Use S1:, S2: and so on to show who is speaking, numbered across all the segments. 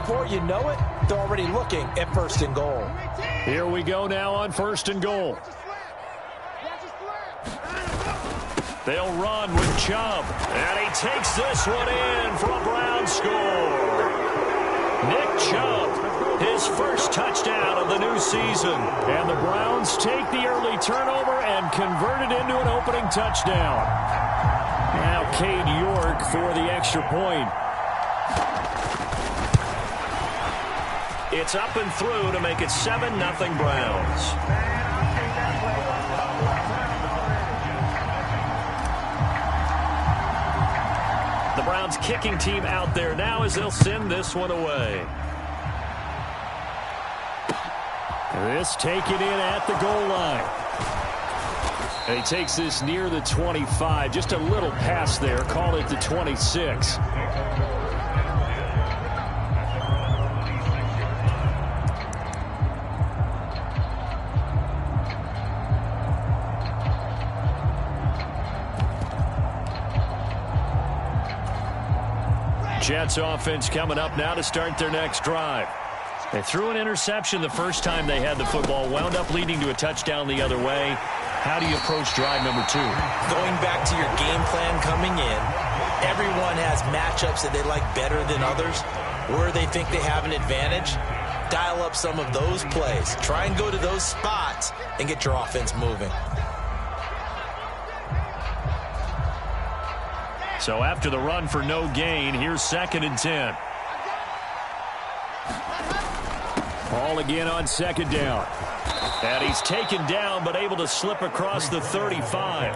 S1: before you know it, they're already looking at 1st and goal.
S2: Here we go now on 1st and goal. They'll run with Chubb. And he takes this one in for a Browns score. Nick Chubb, his first touchdown of the new season. And the Browns take the early turnover and convert it into an opening touchdown. Now Cade York for the extra point.
S3: It's up and through to make it 7-0 Browns. The Browns kicking team out there now as they'll send this one away.
S2: This taken in at the goal line. And he takes this near the 25. Just a little pass there. Call it the 26. Jets offense coming up now to start their next drive. They threw an interception the first time they had the football, wound up leading to a touchdown the other way. How do you approach drive number 2?
S1: Going back to your game plan coming in, everyone has matchups that they like better than others. Where they think they have an advantage, dial up some of those plays. Try and go to those spots and get your offense moving.
S2: So after the run for no gain, here's 2nd and 10. Ball again on 2nd down. And he's taken down but able to slip across the 35.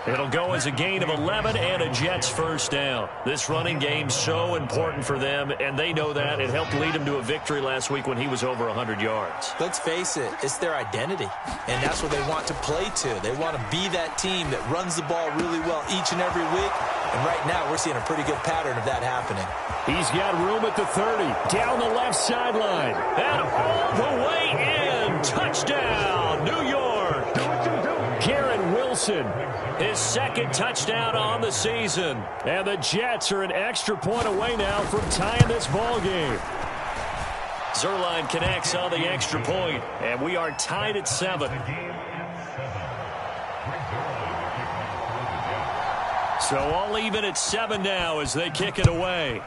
S2: It'll go as a gain of 11 and a Jets first down. This running game's so important for them, and they know that. It helped lead them to a victory last week when he was over 100 yards.
S1: Let's face it, it's their identity, and that's what they want to play to. They want to be that team that runs the ball really well each and every week, and right now we're seeing a pretty good pattern of that happening.
S2: He's got room at the 30, down the left sideline, and all the way in. Touchdown, New York. Garrett Wilson, his 2nd touchdown on the season. And the Jets are an extra point away now from tying this ball game. Zerline connects on the extra point, and we are tied at 7. So all even at 7 now as they kick it away.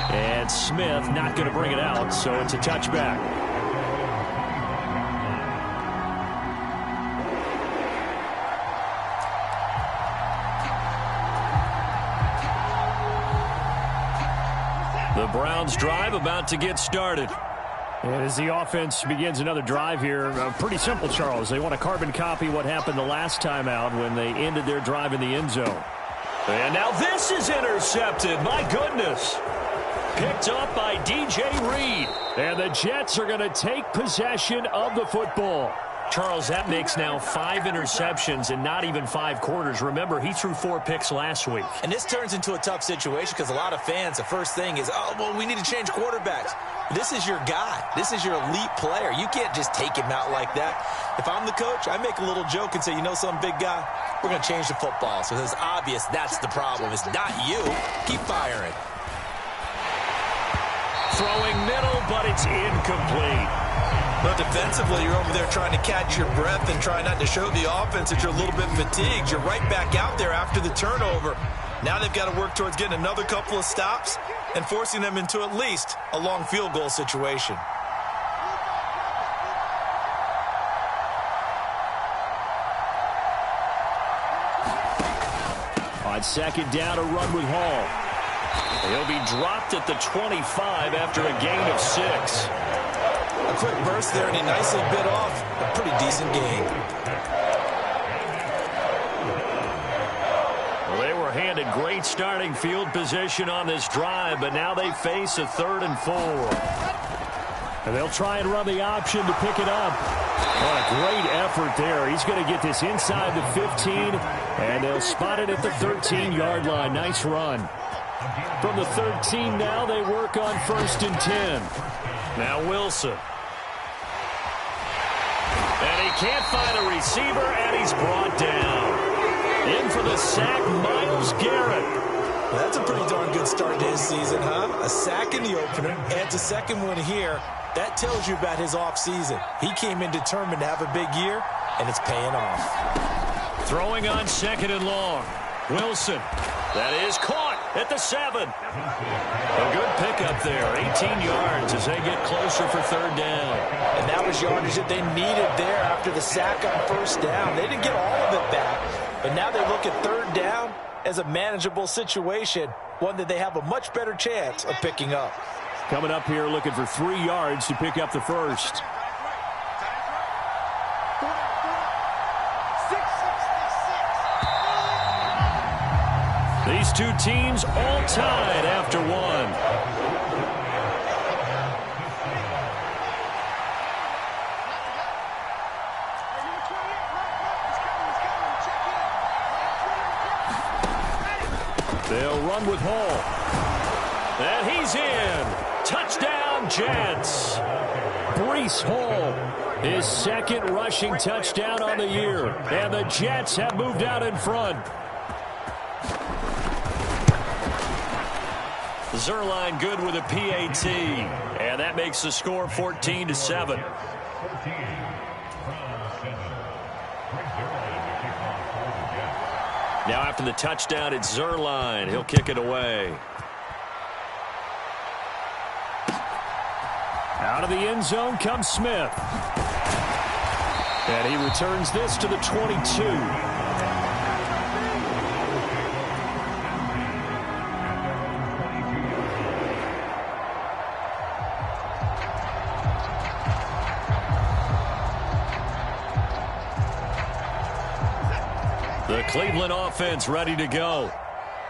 S2: And Smith not going to bring it out, so it's a touchback. The Browns drive about to get started. And as the offense begins another drive here, pretty simple, Charles. They want to carbon copy what happened the last time out when they ended their drive in the end zone. And now this is intercepted. My goodness. Picked up by DJ Reed. And the Jets are going to take possession of the football. Charles, that makes now 5 interceptions in not even 5 quarters. Remember, he threw 4 picks last week.
S1: And this turns into a tough situation because a lot of fans, the first thing is, oh, well, we need to change quarterbacks. This is your guy. This is your elite player. You can't just take him out like that. If I'm the coach, I make a little joke and say, you know something, big guy? We're going to change the football. So it's obvious that's the problem. It's not you. Keep firing.
S3: Throwing middle, but it's incomplete.
S1: But defensively, you're over there trying to catch your breath and try not to show the offense that you're a little bit fatigued. You're right back out there after the turnover. Now they've got to work towards getting another couple of stops and forcing them into at least a long field goal situation.
S2: On 2nd down, a run with Hall. He'll be dropped at the 25 after a gain of 6.
S1: A quick burst there, and he nicely bit off a pretty decent gain.
S2: Well, they were handed great starting field position on this drive, but now they face a 3rd and 4. And they'll try and run the option to pick it up. What a great effort there. He's going to get this inside the 15, and they'll spot it at the 13-yard line. Nice run. From the 13 now, they work on 1st and 10.
S3: Now Wilson. And he can't find a receiver, and he's brought down.
S2: In for the sack, Myles Garrett.
S1: Well, that's a pretty darn good start to his season, huh? A sack in the opener, adds a second one here. That tells you about his offseason. He came in determined to have a big year, and it's paying off.
S2: Throwing on 2nd and long. Wilson. That is caught at the 7. A good pickup there. 18 yards as they get closer for 3rd down.
S1: And that was yardage that they needed there after the sack on 1st down. They didn't get all of it back, but now they look at 3rd down as a manageable situation, one that they have a much better chance of picking up.
S2: Coming up here looking for 3 yards to pick up the first. These two teams all tied after 1. They'll run with Hall. And he's in. Touchdown, Jets. Breece Hall, his 2nd rushing touchdown on the year. And the Jets have moved out in front. Zerline good with a PAT. And that makes the score 14-7. Now after the touchdown, it's Zerline. He'll kick it away. Out of the end zone comes Smith. And he returns this to the 22. The Cleveland offense ready to go.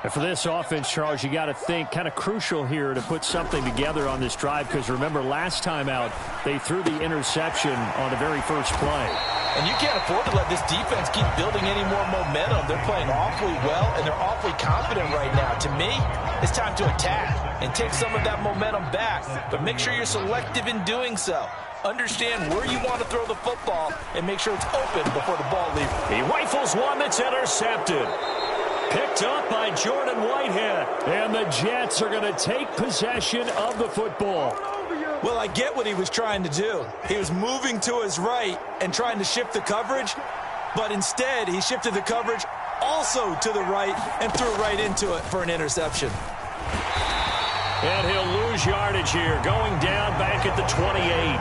S2: And for this offense, Charles, you got to think kind of crucial here to put something together on this drive, because remember last time out they threw the interception on the very first play.
S1: And you can't afford to let this defense keep building any more momentum. They're playing awfully well, and they're awfully confident right now. To me, it's time to attack and take some of that momentum back, but make sure you're selective in doing so. Understand where you want to throw the football and make sure it's open before the ball leaves.
S2: He rifles one that's intercepted. Picked up by Jordan Whitehead. And the Jets are going to take possession of the football.
S1: Well, I get what he was trying to do. He was moving to his right and trying to shift the coverage, but instead he shifted the coverage also to the right and threw right into it for an interception.
S2: And he'll lose yardage here, going down back at the 28.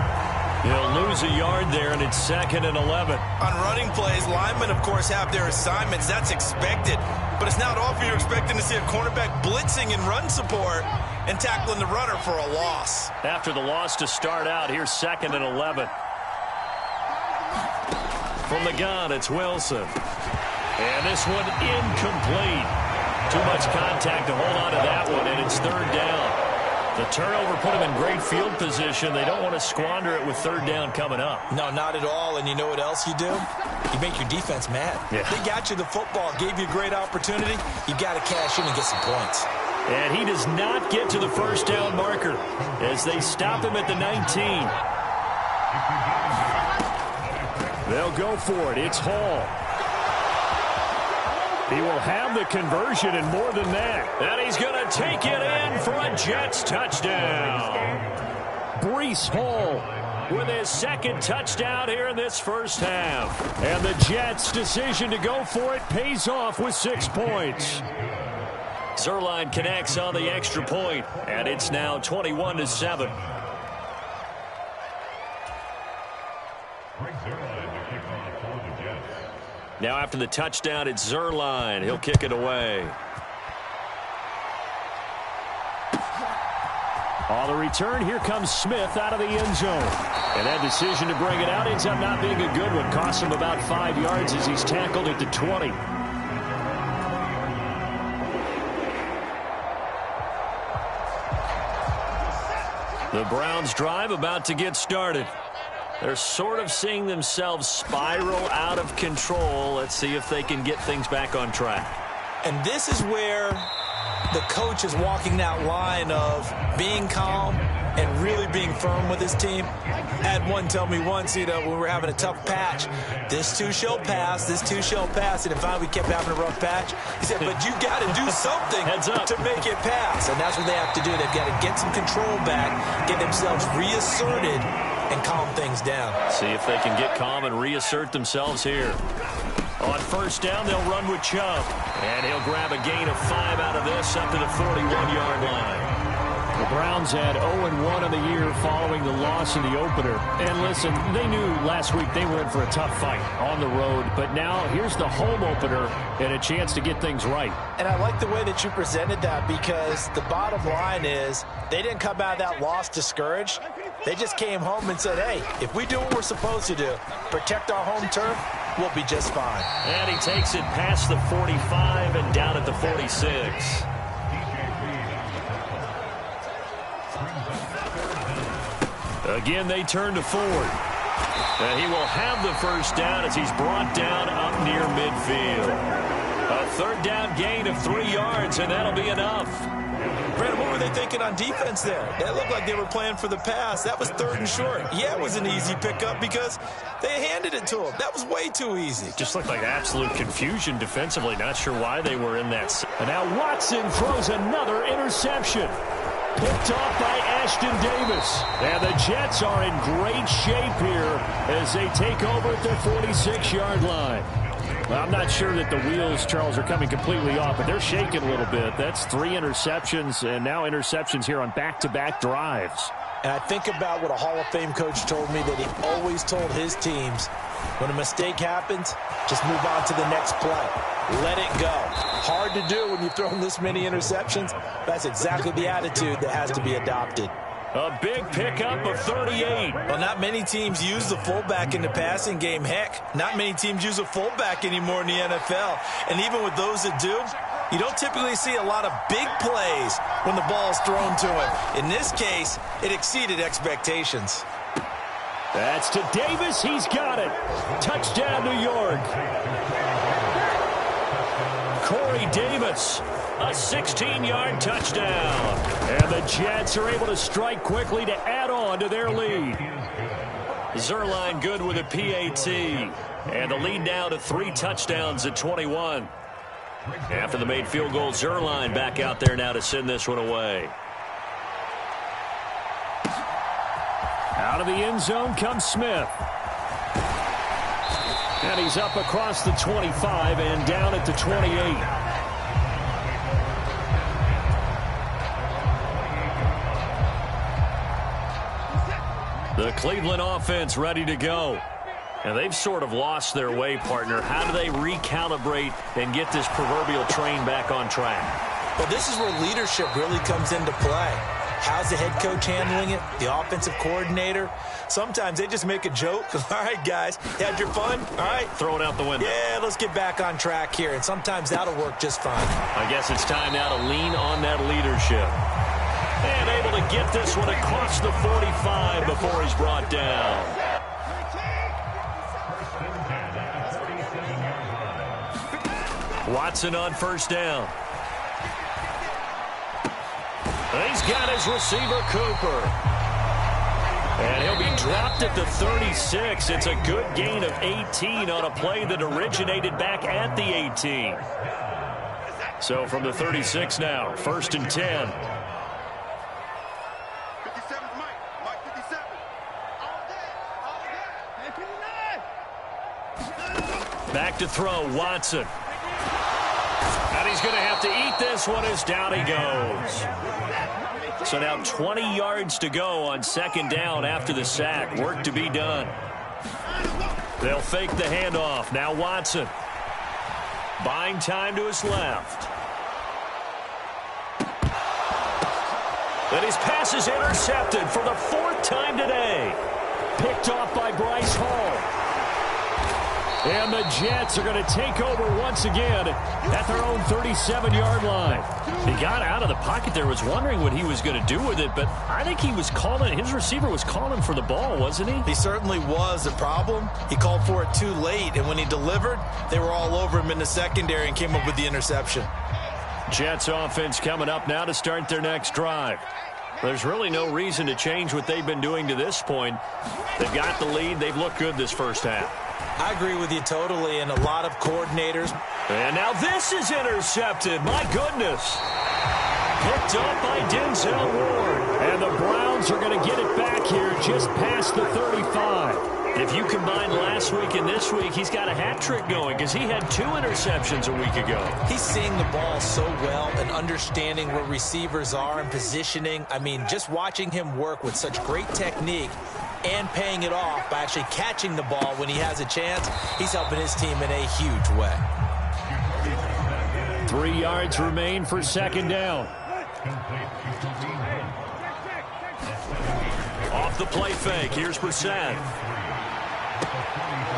S2: He'll lose a yard there, and it's 2nd and 11.
S1: On running plays, linemen, of course, have their assignments. That's expected. But it's not often you're expecting to see a cornerback blitzing in run support and tackling the runner for a loss.
S2: After the loss to start out, here's 2nd and 11. From the gun, it's Wilson. And this one incomplete. Too much contact to hold on to that one, and it's 3rd down. The turnover put them in great field position. They don't want to squander it with 3rd down coming up.
S1: No, not at all. And you know what else you do? You make your defense mad.
S2: Yeah.
S1: They got you the football, gave you a great opportunity. You got to cash in and get some points.
S2: And he does not get to the 1st down marker as they stop him at the 19. They'll go for it. It's Hall. He will have the conversion and more than that. And he's going to take it in for a Jets touchdown. Breece Hall with his 2nd touchdown here in this first half. And the Jets' decision to go for it pays off with 6 points. Zerline connects on the extra point, and it's now 21-7. Now after the touchdown, it's Zerline. He'll kick it away. On the return, here comes Smith out of the end zone. And that decision to bring it out ends up not being a good one. Costs him about 5 yards as he's tackled at the 20. The Browns drive about to get started. They're sort of seeing themselves spiral out of control. Let's see if they can get things back on track.
S1: And this is where the coach is walking that line of being calm and really being firm with his team. I had one tell me once, when we were having a tough patch, this too shall pass, this too shall pass. And if we kept having a rough patch, he said, but you got to do something to make it pass. And that's what they have to do. They've got to get some control back, get themselves reasserted, and calm things down.
S2: See if they can get calm and reassert themselves here. On first down, they'll run with Chubb. And he'll grab a gain of 5 out of this up to the 41-yard line. The Browns had 0-1 on the year following the loss in the opener. And listen, they knew last week they were in for a tough fight on the road. But now here's the home opener and a chance to get things right.
S4: And I like the way that you presented that, because the bottom line is they didn't come out of that loss discouraged. They just came home and said, hey, if we do what we're supposed to do, protect our home turf, we'll be just fine.
S2: And he takes it past the 45 and down at the 46. Again, they turn to Ford. And he will have the first down as he's brought down up near midfield. A third down gain of 3 yards, and that'll be enough.
S1: Brandon, what were they thinking on defense there? They looked like they were playing for the pass. That was 3rd and short. Yeah, it was an easy pickup because they handed it to him. That was way too easy.
S2: Just looked like absolute confusion defensively. Not sure why they were in that. And now Watson throws another interception. Picked off by Ashton Davis. And the Jets are in great shape here as they take over at their 46-yard line. Well, I'm not sure that the wheels, Charles, are coming completely off, but they're shaking a little bit. That's 3 interceptions, and now interceptions here on back-to-back drives.
S4: And I think about what a Hall of Fame coach told me, that he always told his teams, when a mistake happens, just move on to the next play. Let it go. Hard to do when you've thrown this many interceptions. That's exactly the attitude that has to be adopted.
S2: A big pickup of 38.
S1: Well, not many teams use the fullback in the passing game. Heck, not many teams use a fullback anymore in the NFL. And even with those that do, you don't typically see a lot of big plays when the ball is thrown to him. In this case, it exceeded expectations.
S2: That's to Davis. He's got it. Touchdown, New York. Corey Davis, a 16-yard touchdown. And the Jets are able to strike quickly to add on to their lead. Zerline good with a PAT. And the lead now to 3 touchdowns at 21. After the made field goal, Zerline back out there now to send this one away. Out of the end zone comes Smith. And he's up across the 25 and down at the 28. The Cleveland offense ready to go. And they've sort of lost their way, partner. How do they recalibrate and get this proverbial train back on track?
S1: Well, this is where leadership really comes into play. How's the head coach handling it? The offensive coordinator? Sometimes they just make a joke. All right, guys, had your fun? All right.
S2: Throw it out the window.
S1: Yeah, let's get back on track here. And sometimes that'll work just fine.
S2: I guess it's time now to lean on that leadership. And able to get this one across the 45 before he's brought down. Watson on first down. He's got his receiver, Cooper. And he'll be dropped at the 36. It's a good gain of 18 on a play that originated back at the 18. So from the 36 now, 1st and 10. Back to throw, Watson. And he's going to have to eat this one as down he goes. So now 20 yards to go on 2nd down after the sack. Work to be done. They'll fake the handoff. Now Watson. Buying time to his left. And his pass is intercepted for the 4th time today. Picked off by Bryce Hall. And the Jets are going to take over once again at their own 37-yard line. He got out of the pocket there, was wondering what he was going to do with it, but I think he was calling, his receiver was calling for the ball, wasn't he?
S1: He certainly was. The problem, he called for it too late, and when he delivered, they were all over him in the secondary and came up with the interception.
S2: Jets offense coming up now to start their next drive.
S3: There's really no reason to change what they've been doing to this point. They've got the lead. They've looked good this first half.
S1: I agree with you totally, and a lot of coordinators.
S3: And now this is intercepted. My goodness. Picked up by Denzel Ward.
S2: And the Browns are going to get it back here just past the 35.
S3: If you combine last week and this week, he's got a hat trick going because he had 2 interceptions a week ago.
S1: He's seeing the ball so well and understanding where receivers are and positioning. I mean, just watching him work with such great technique and paying it off by actually catching the ball when he has a chance, he's helping his team in a huge way.
S2: 3 yards remain for second down.
S3: Off the play fake, here's Brissett.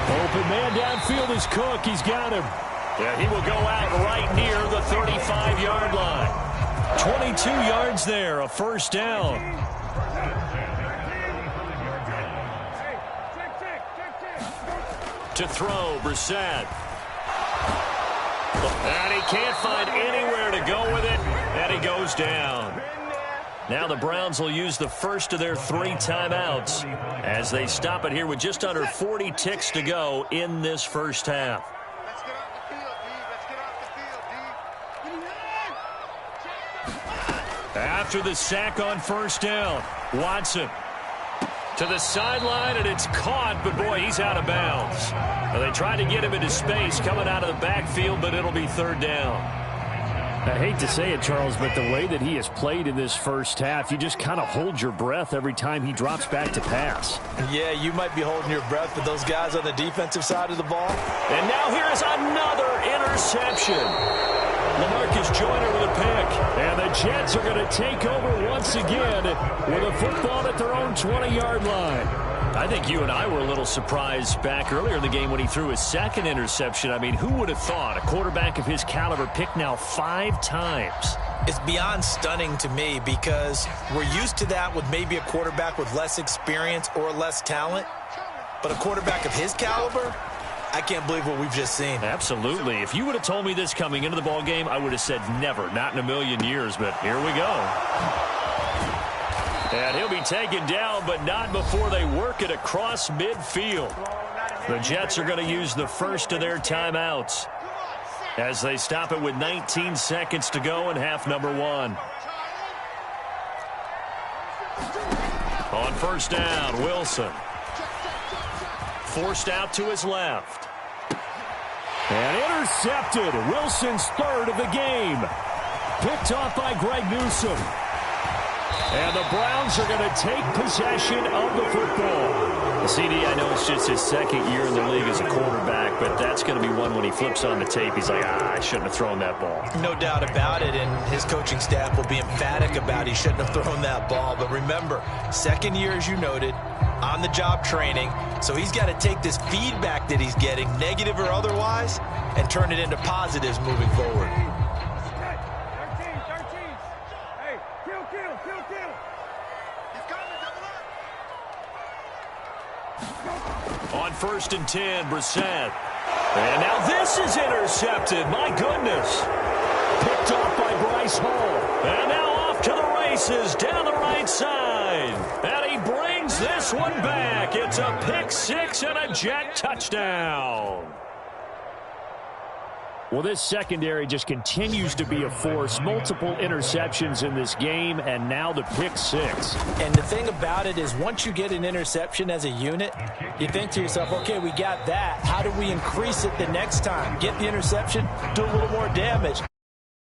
S2: Open man downfield is Cook. He's got him.
S3: Yeah, he will go out right near the 35-yard line.
S2: 22 yards there, a first down.
S3: To throw, Brissett. And he can't find anywhere to go with it, and he goes down. Now the Browns will use the first of their 3 timeouts as they stop it here with just under 40 ticks to go in this first half.
S5: Let's get off the field, D. Let's get off the field, D.
S2: After the sack on first down, Watson to the sideline, and it's caught, but boy, he's out of bounds. Well, they tried to get him into space coming out of the backfield, but it'll be third down. I hate to say it, Charles, but the way that he has played in this first half, you just kind of hold your breath every time he drops back to pass.
S1: Yeah, you might be holding your breath, but those guys on the defensive side of the ball.
S3: And now here is another interception. LaMarcus Joyner with a pick.
S2: And the Jets are going to take over once again with a football at their own 20-yard line.
S3: I think you and I were a little surprised back earlier in the game when he threw his second interception. I mean, who would have thought a quarterback of his caliber picked now 5 times?
S1: It's beyond stunning to me because we're used to that with maybe a quarterback with less experience or less talent. But a quarterback of his caliber, I can't believe what we've just seen.
S3: Absolutely. If you would have told me this coming into the ball game, I would have said never, not in a million years. But here we go. And he'll be taken down, but not before they work it across midfield. The Jets are going to use the first of their timeouts as they stop it with 19 seconds to go in half number 1. On first down, Wilson. Forced out to his left.
S2: And intercepted. Wilson's third of the game. Picked off by Greg Newsome. And the Browns are going to take possession of the football.
S3: CD, I know it's just his second year in the league as a quarterback, but that's going to be one when he flips on the tape. He's like, I shouldn't have thrown that ball.
S1: No doubt about it, and his coaching staff will be emphatic about he shouldn't have thrown that ball. But remember, second year, as you noted, on-the-job training, so he's got to take this feedback that he's getting, negative or otherwise, and turn it into positives moving forward.
S3: On first and 10, Brissett. And now this is intercepted. My goodness.
S2: Picked off by Bryce Hall.
S3: And now off to the races down the right side. And he brings this one back. It's a pick 6 and a Jet touchdown.
S2: Well, this secondary just continues to be a force. Multiple interceptions in this game, and now the pick 6.
S1: And the thing about it is once you get an interception as a unit, you think to yourself, okay, we got that. How do we increase it the next time? Get the interception, do a little more damage.